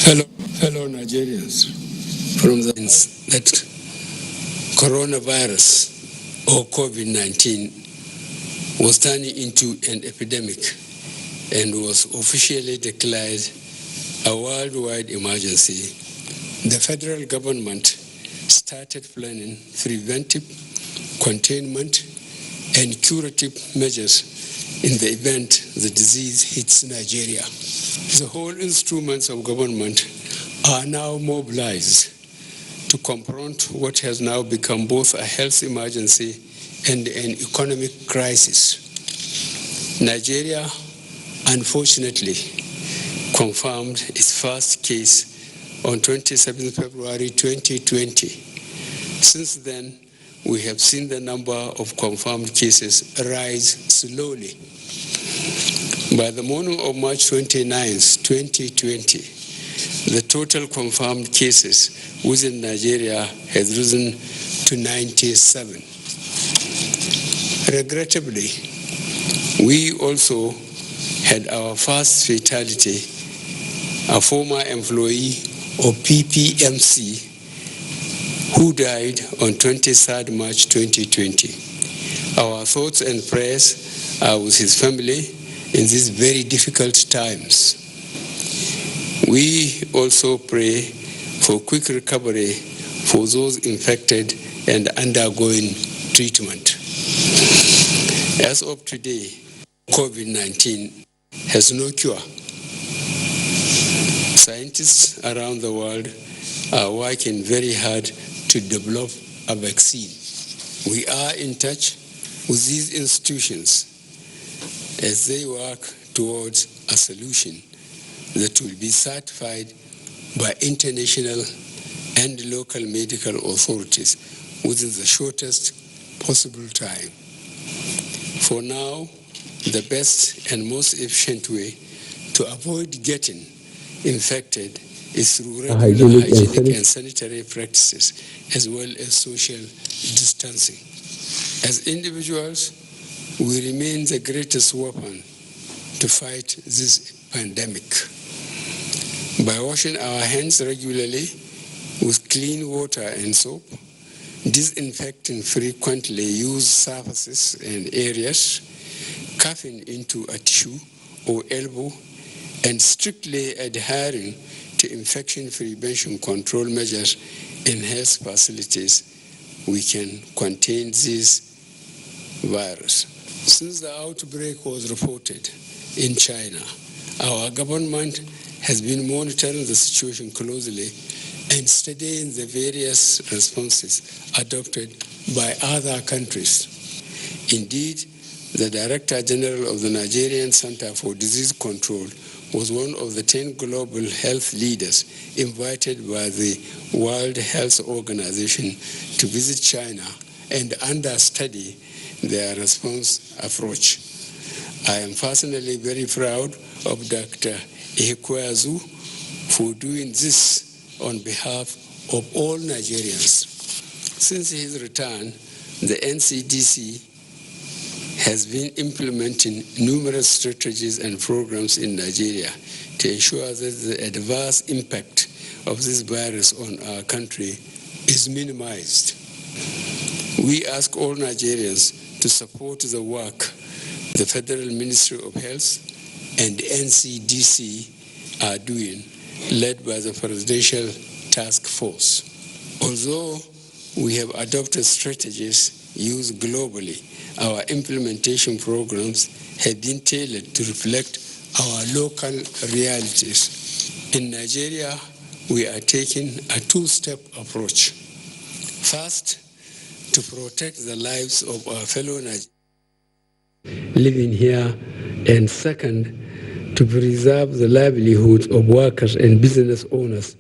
Fellow Nigerians, from the that coronavirus or COVID-19 was turning into an epidemic and was officially declared a worldwide emergency, the federal government started planning preventive, containment, and curative measures in the event the disease hits Nigeria. The whole instruments of government are now mobilized to confront what has now become both a health emergency and an economic crisis. Nigeria, unfortunately, confirmed its first case on 27 February 2020. Since then, we have seen the number of confirmed cases rise slowly. By the morning of March 29, 2020, the total confirmed cases within Nigeria has risen to 97. Regrettably, we also had our first fatality, a former employee of PPMC who died on 23rd March 2020. Our thoughts and prayers are with his family in these very difficult times. We also pray for quick recovery for those infected and undergoing treatment. As of today, COVID-19 has no cure. Scientists around the world are working very hard to develop a vaccine. We are in touch with these institutions as they work towards a solution that will be certified by international and local medical authorities within the shortest possible time. For now, the best and most efficient way to avoid getting infected is through regular hygienic and sanitary practices, as well as social distancing. As individuals, we remain the greatest weapon to fight this pandemic. By washing our hands regularly with clean water and soap, disinfecting frequently used surfaces and areas, coughing into a tissue or elbow, and strictly adhering to infection prevention control measures in health facilities, we can contain this virus. Since the outbreak was reported in China, our government has been monitoring the situation closely and studying the various responses adopted by other countries. Indeed, the Director General of the Nigerian Center for Disease Control was one of the 10 global health leaders invited by the World Health Organization to visit China and understudy their response approach. I am personally very proud of Dr. Ihekweazu for doing this on behalf of all Nigerians. Since his return, the NCDC has been implementing numerous strategies and programs in Nigeria to ensure that the adverse impact of this virus on our country is minimized. We ask all Nigerians to support the work the Federal Ministry of Health and NCDC are doing, led by the Presidential Task Force. Although we have adopted strategies used globally, our implementation programs have been tailored to reflect our local realities. In Nigeria, we are taking a two-step approach. First, to protect the lives of our fellow Nigerians living here, and second, to preserve the livelihoods of workers and business owners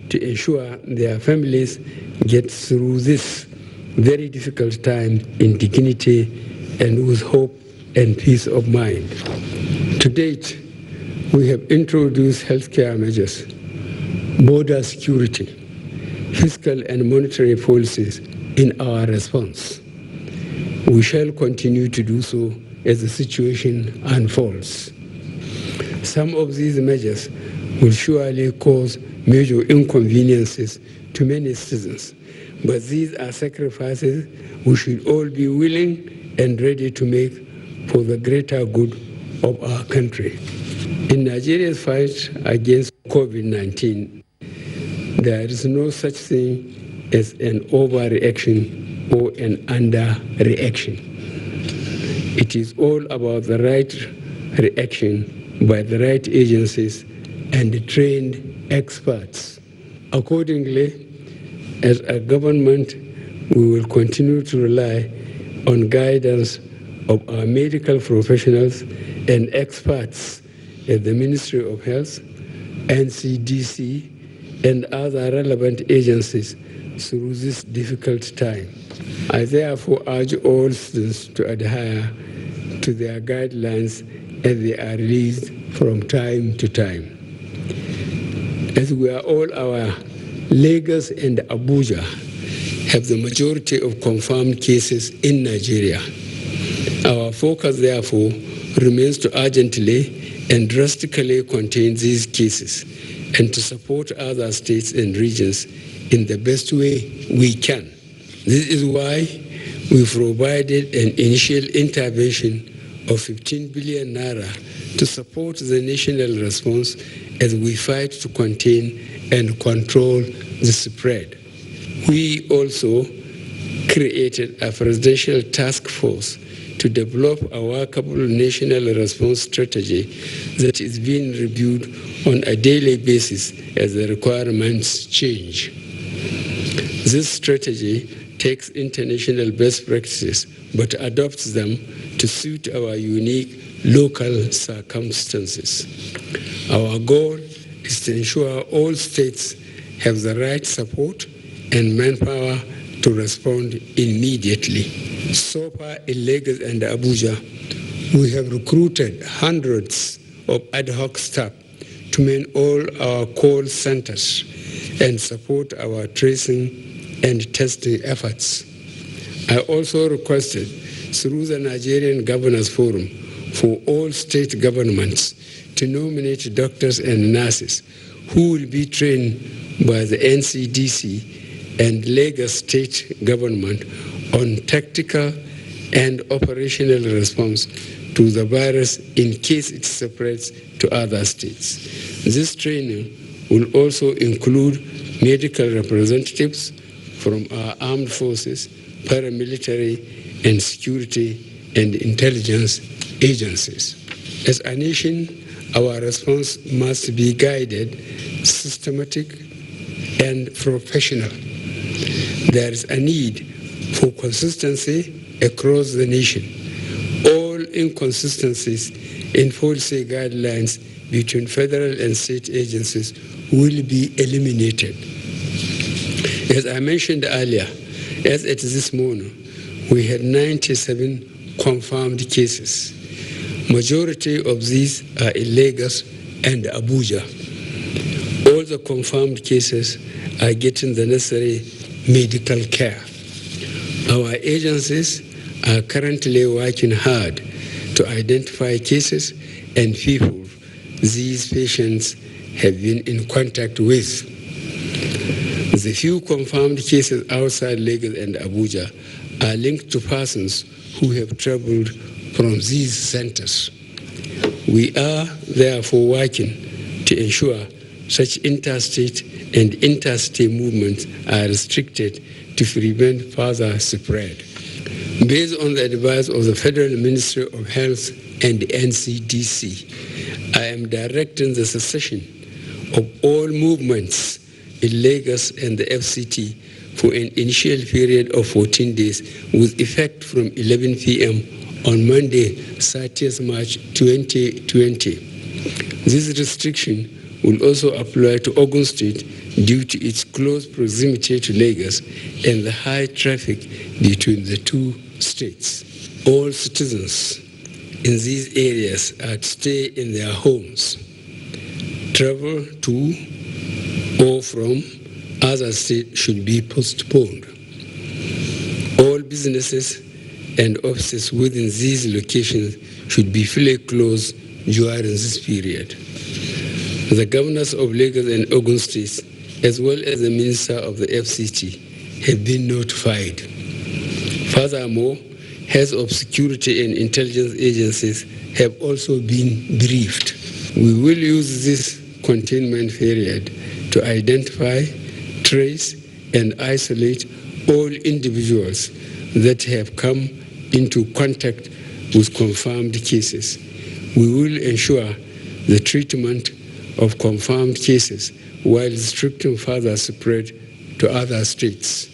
to ensure their families get through this very difficult time in dignity and with hope and peace of mind. To date, we have introduced healthcare measures, border security, fiscal and monetary policies in our response. We shall continue to do so as the situation unfolds. Some of these measures will surely cause major inconveniences to many citizens. But these are sacrifices we should all be willing and ready to make for the greater good of our country. In Nigeria's fight against COVID-19, there is no such thing as an overreaction or an underreaction. It is all about the right reaction by the right agencies and trained experts. Accordingly, as a government, we will continue to rely on guidance of our medical professionals and experts at the Ministry of Health, NCDC, and other relevant agencies through this difficult time. I therefore urge all citizens to adhere to their guidelines as they are released from time to time. As we are all aware, Lagos and Abuja have the majority of confirmed cases in Nigeria. Our focus, therefore, remains to urgently and drastically contain these cases and to support other states and regions in the best way we can. This is why we provided an initial intervention of 15 billion naira to support the national response as we fight to contain and control the spread. We also created a presidential task force to develop a workable national response strategy that is being reviewed on a daily basis as the requirements change. This strategy takes international best practices but adopts them to suit our unique local circumstances. Our goal is to ensure all states have the right support and manpower to respond immediately. So far in Lagos and Abuja, we have recruited hundreds of ad hoc staff to man all our call centers and support our tracing and testing efforts. I also requested through the Nigerian Governors Forum for all state governments to nominate doctors and nurses who will be trained by the NCDC and Lagos state government on tactical and operational response to the virus in case it spreads to other states. This training will also include medical representatives from our armed forces, paramilitary and security and intelligence agencies. As a nation, our response must be guided, systematic, and professional. There is a need for consistency across the nation. All inconsistencies in policy guidelines between federal and state agencies will be eliminated. As I mentioned earlier, as at this morning, we had 97 confirmed cases. Majority of these are in Lagos and Abuja. All the confirmed cases are getting the necessary medical care. Our agencies are currently working hard to identify cases and people these patients have been in contact with. The few confirmed cases outside Lagos and Abuja are linked to persons who have traveled from these centers. We are therefore working to ensure such interstate and interstate movements are restricted to prevent further spread. Based on the advice of the Federal Ministry of Health and the NCDC, I am directing the cessation of all movements in Lagos and the FCT for an initial period of 14 days with effect from 11 p.m. on Monday, 30th March 2020. This restriction will also apply to Ogun State due to its close proximity to Lagos and the high traffic between the two states. All citizens in these areas are to stay in their homes. Travel to or from other states should be postponed. All businesses and offices within these locations should be fully closed during this period. The governors of Lagos and Ogun states, as well as the minister of the FCT, have been notified. Furthermore, heads of security and intelligence agencies have also been briefed. We will use this containment period to identify, trace, and isolate all individuals that have come into contact with confirmed cases. We will ensure the treatment of confirmed cases while restricting further spread to other states.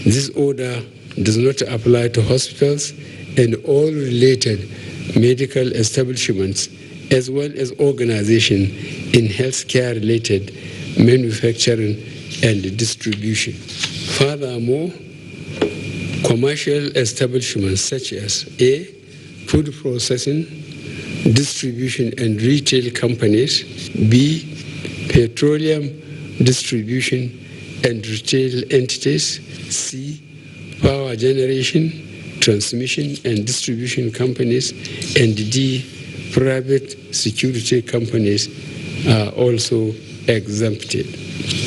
This order does not apply to hospitals and all related medical establishments, as well as organizations in healthcare-related manufacturing and distribution. Furthermore, commercial establishments such as A, food processing, distribution and retail companies, B, petroleum distribution and retail entities, C, power generation, transmission and distribution companies, and D, private security companies are also exempted.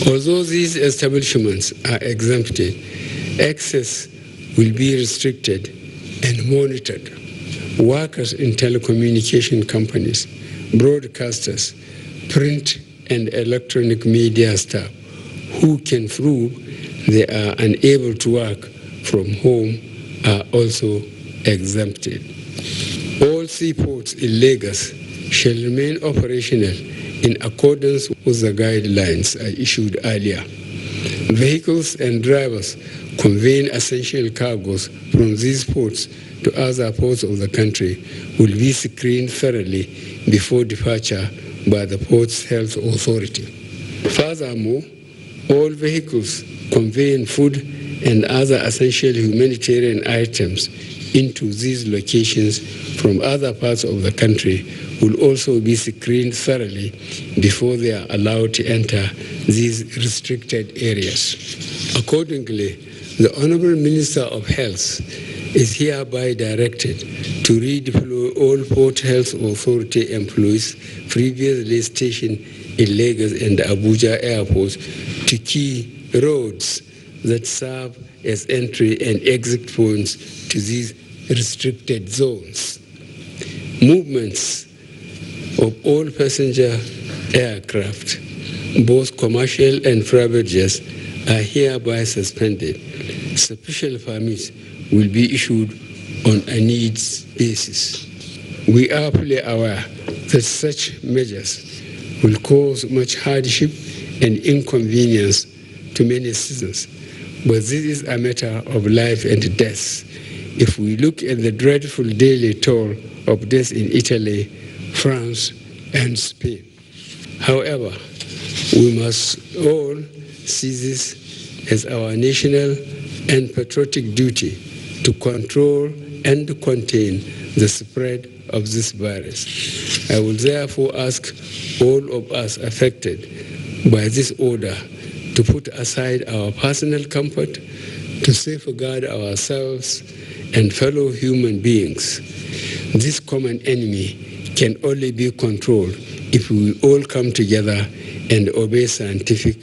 Although these establishments are exempted, access will be restricted and monitored. Workers in telecommunication companies, broadcasters, print and electronic media staff who can prove they are unable to work from home are also exempted. All seaports in Lagos shall remain operational in accordance with the guidelines I issued earlier. Vehicles and drivers conveying essential cargoes from these ports to other ports of the country will be screened thoroughly before departure by the port's health authority. Furthermore, all vehicles conveying food and other essential humanitarian items into these locations from other parts of the country will also be screened thoroughly before they are allowed to enter these restricted areas. Accordingly, the Honorable Minister of Health is hereby directed to redeploy all Port Health Authority employees previously stationed in Lagos and Abuja airports to key roads that serve as entry and exit points to these restricted zones. Movements of all passenger aircraft, both commercial and private jets, are hereby suspended. Special permits will be issued on a needs basis. We are fully aware that such measures will cause much hardship and inconvenience to many citizens, but this is a matter of life and death. If we look at the dreadful daily toll of deaths in Italy, France, and Spain. However, we must all see this as our national and patriotic duty to control and contain the spread of this virus. I will therefore ask all of us affected by this order to put aside our personal comfort to safeguard ourselves and fellow human beings. This common enemy can only be controlled if we all come together and obey scientific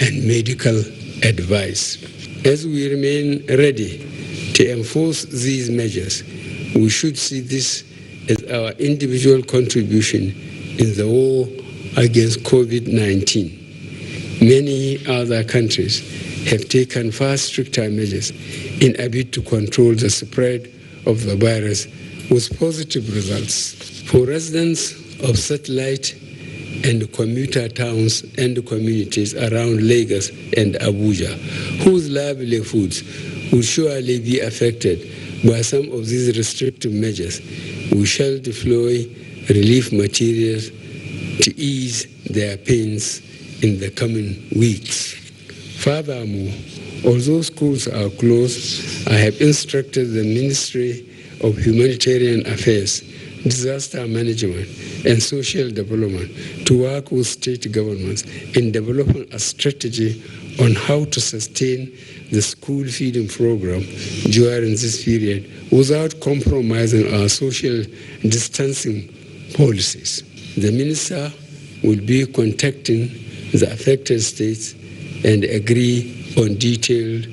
and medical advice. As we remain ready to enforce these measures, we should see this as our individual contribution in the war against Covid-19. Many other countries have taken far stricter measures in a bid to control the spread of the virus with positive results. For residents of satellite and commuter towns and communities around Lagos and Abuja, whose livelihoods will surely be affected by some of these restrictive measures, we shall deploy relief materials to ease their pains in the coming weeks. Furthermore, although schools are closed, I have instructed the Ministry of Humanitarian Affairs, Disaster Management, and Social Development to work with state governments in developing a strategy on how to sustain the school feeding program during this period without compromising our social distancing policies. The Minister will be contacting the affected states and agree on detailed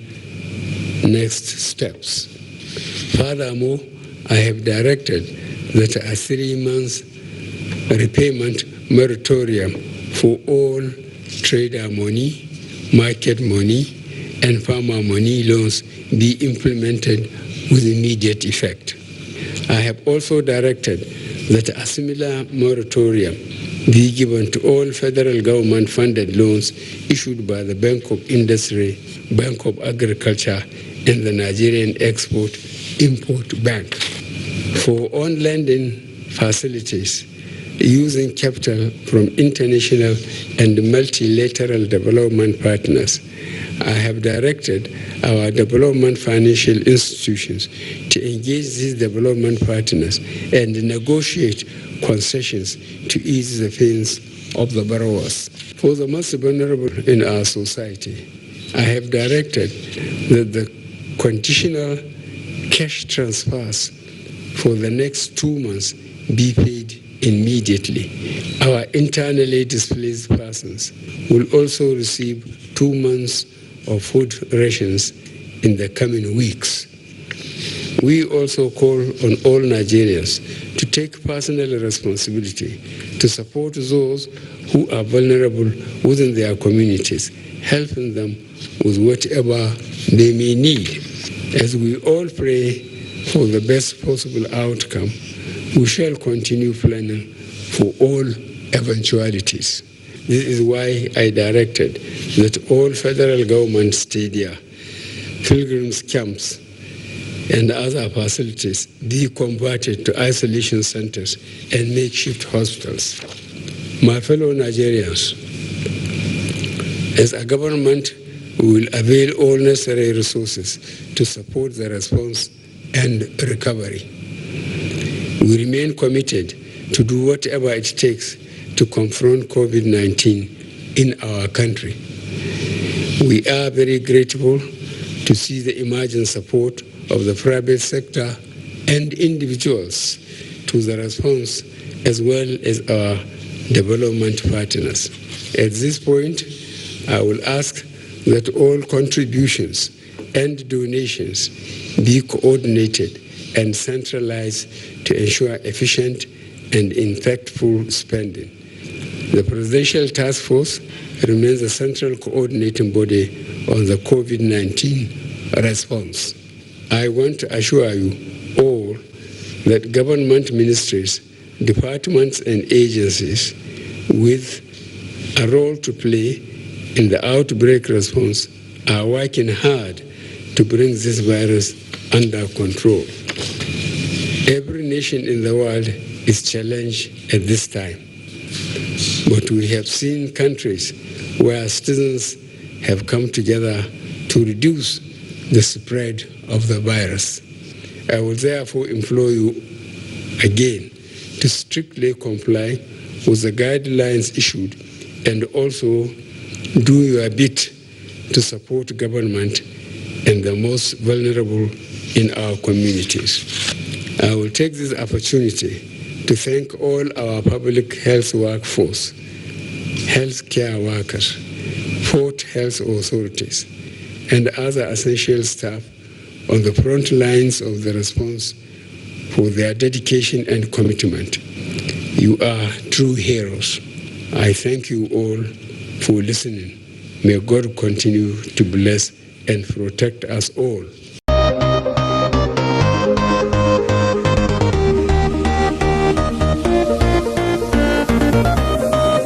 next steps. Furthermore, I have directed that a 3-month repayment moratorium for all trader money, market money, and farmer money loans be implemented with immediate effect. I have also directed that a similar moratorium be given to all federal government-funded loans issued by the Bank of Industry, Bank of Agriculture, and the Nigerian Export-Import Bank. For on-lending facilities, using capital from international and multilateral development partners, I have directed our development financial institutions to engage these development partners and negotiate concessions to ease the pains of the borrowers. For the most vulnerable in our society, I have directed that the conditional cash transfers for the next 2 months be paid immediately. Our internally displaced persons will also receive 2 months of food rations in the coming weeks. We also call on all Nigerians to take personal responsibility to support those who are vulnerable within their communities, helping them with whatever they may need. As we all pray for the best possible outcome, we shall continue planning for all eventualities. This is why I directed that all federal government stadia, pilgrims camps, and other facilities be converted to isolation centers and makeshift hospitals. My fellow Nigerians, as a government, we will avail all necessary resources to support the response and recovery. We remain committed to do whatever it takes to confront COVID-19 in our country. We are very grateful to see the emerging support of the private sector and individuals to the response, as well as our development partners. At this point, I will ask that all contributions and donations be coordinated and centralized to ensure efficient and impactful spending. The Presidential Task Force remains the central coordinating body on the COVID-19 response. I want to assure you all that government ministries, departments, and agencies with a role to play in the outbreak response are working hard to bring this virus under control. Every nation in the world is challenged at this time, but we have seen countries where citizens have come together to reduce the spread of the virus. I will therefore implore you again to strictly comply with the guidelines issued and also do your bit to support government and the most vulnerable in our communities. I will take this opportunity to thank all our public health workforce, healthcare workers, port health authorities, and other essential staff on the front lines of the response for their dedication and commitment. You are true heroes. I thank you all for listening. May God continue to bless and protect us all.